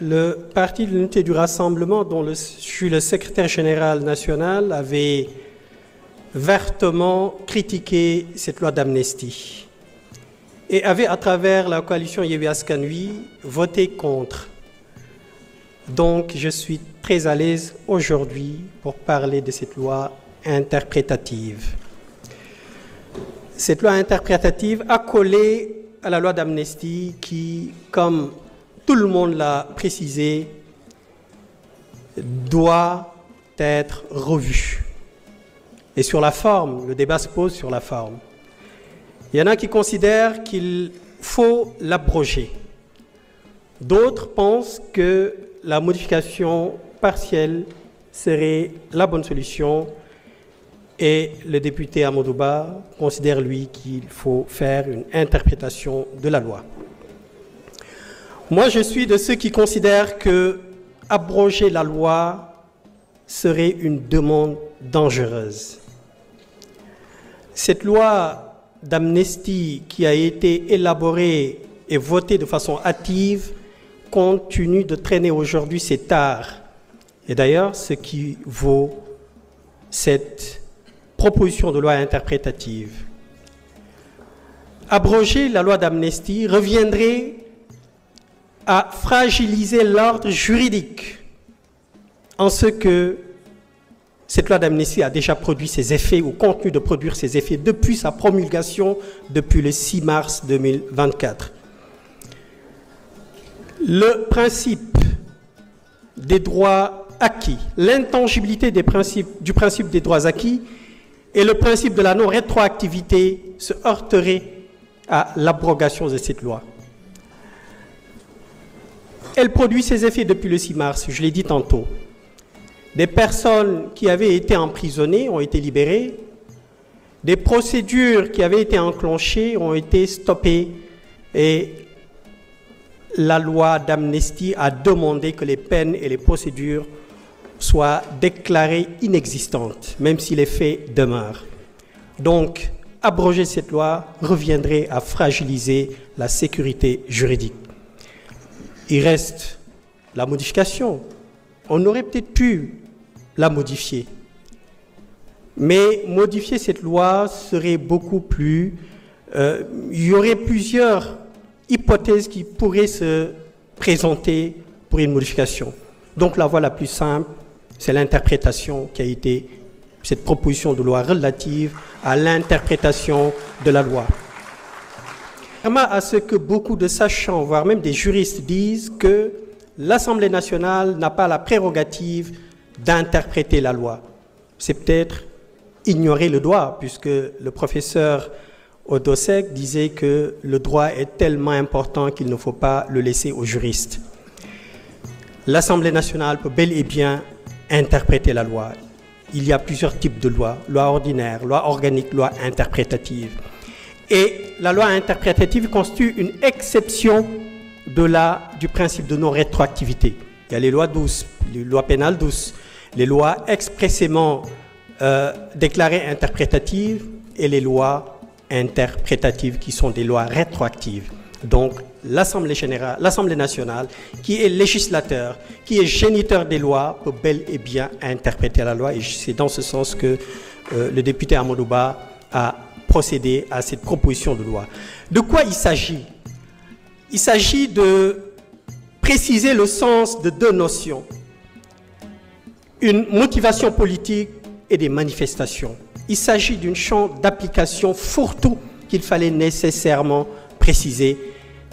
Le Parti de l'Unité du Rassemblement, dont je suis le secrétaire général national, avait vertement critiqué cette loi d'amnistie et avait, à travers la coalition Yewwi Askan Wi, voté contre. Donc, je suis très à l'aise aujourd'hui pour parler de cette loi interprétative. Cette loi interprétative a collé à la loi d'amnistie qui, comme tout le monde l'a précisé, doit être revue. Et sur la forme, le débat se pose sur la forme. Il y en a qui considèrent qu'il faut l'abroger. D'autres pensent que la modification partielle serait la bonne solution. Et le député Amadou Ba considère, lui, qu'il faut faire une interprétation de la loi. Moi, je suis de ceux qui considèrent que abroger la loi serait une demande dangereuse. Cette loi d'amnistie qui a été élaborée et votée de façon hâtive continue de traîner aujourd'hui ses tares. Et d'ailleurs, ce qui vaut cette proposition de loi interprétative. Abroger la loi d'amnistie reviendrait à fragiliser l'ordre juridique en ce que cette loi d'amnistie a déjà produit ses effets ou continue de produire ses effets depuis sa promulgation, depuis le 6 mars 2024. Le principe des droits acquis, l'intangibilité du principe des droits acquis et le principe de la non-rétroactivité se heurteraient à l'abrogation de cette loi. Elle produit ses effets depuis le 6 mars, je l'ai dit tantôt. Des personnes qui avaient été emprisonnées ont été libérées. Des procédures qui avaient été enclenchées ont été stoppées. Et la loi d'amnistie a demandé que les peines et les procédures soient déclarées inexistantes, même si les faits demeurent. Donc, abroger cette loi reviendrait à fragiliser la sécurité juridique. Il reste la modification. On aurait peut-être pu la modifier. Mais modifier cette loi serait beaucoup plus... il y aurait plusieurs hypothèses qui pourraient se présenter pour une modification. Donc la voie la plus simple, c'est l'interprétation qui a été cette proposition de loi relative à l'interprétation de la loi. Contrairement à ce que beaucoup de sachants, voire même des juristes disent, que l'Assemblée nationale n'a pas la prérogative d'interpréter la loi. C'est peut-être ignorer le droit, puisque le professeur Odosek disait que le droit est tellement important qu'il ne faut pas le laisser aux juristes. L'Assemblée nationale peut bel et bien interpréter la loi. Il y a plusieurs types de lois, loi ordinaire, loi organique, loi interprétative. Et la loi interprétative constitue une exception du principe de non-rétroactivité. Il y a les lois douces, les lois pénales douces, les lois expressément déclarées interprétatives et les lois interprétatives qui sont des lois rétroactives. Donc, l'Assemblée nationale, qui est législateur, qui est géniteur des lois, peut bel et bien interpréter la loi. Et c'est dans ce sens que le député Amadou Ba a procédé à cette proposition de loi. De quoi il s'agit? Il s'agit de préciser le sens de deux notions. Une motivation politique et des manifestations. Il s'agit d'un champ d'application fourre-tout qu'il fallait nécessairement préciser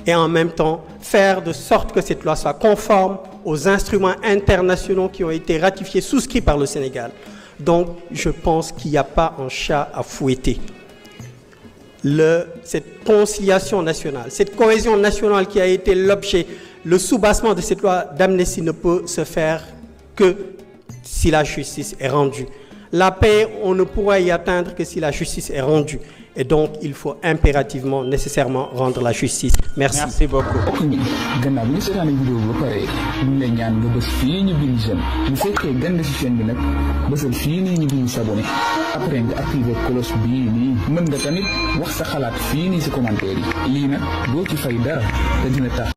et en même temps faire de sorte que cette loi soit conforme aux instruments internationaux qui ont été ratifiés, souscrits par le Sénégal. Donc, je pense qu'il n'y a pas un chat à fouetter. Cette conciliation nationale, cette cohésion nationale qui a été l'objet, le soubassement de cette loi d'amnistie ne peut se faire que si la justice est rendue. La paix, on ne pourra y atteindre que si la justice est rendue. Et donc, il faut impérativement, nécessairement rendre la justice. Merci. Merci beaucoup. gannaaw bi ñu seetaane vidéo ba pare ñu lay ñaan nga bës fii ñu bind j'aime bu fekkee gën ci chaîne bi nag bësal fii nii ñu bind s'abonner après nga activer cloche bii nii mën nga tamit wax sa xalaat fii nii ci commentaire yi lii nag doo ci fay dara te dina tax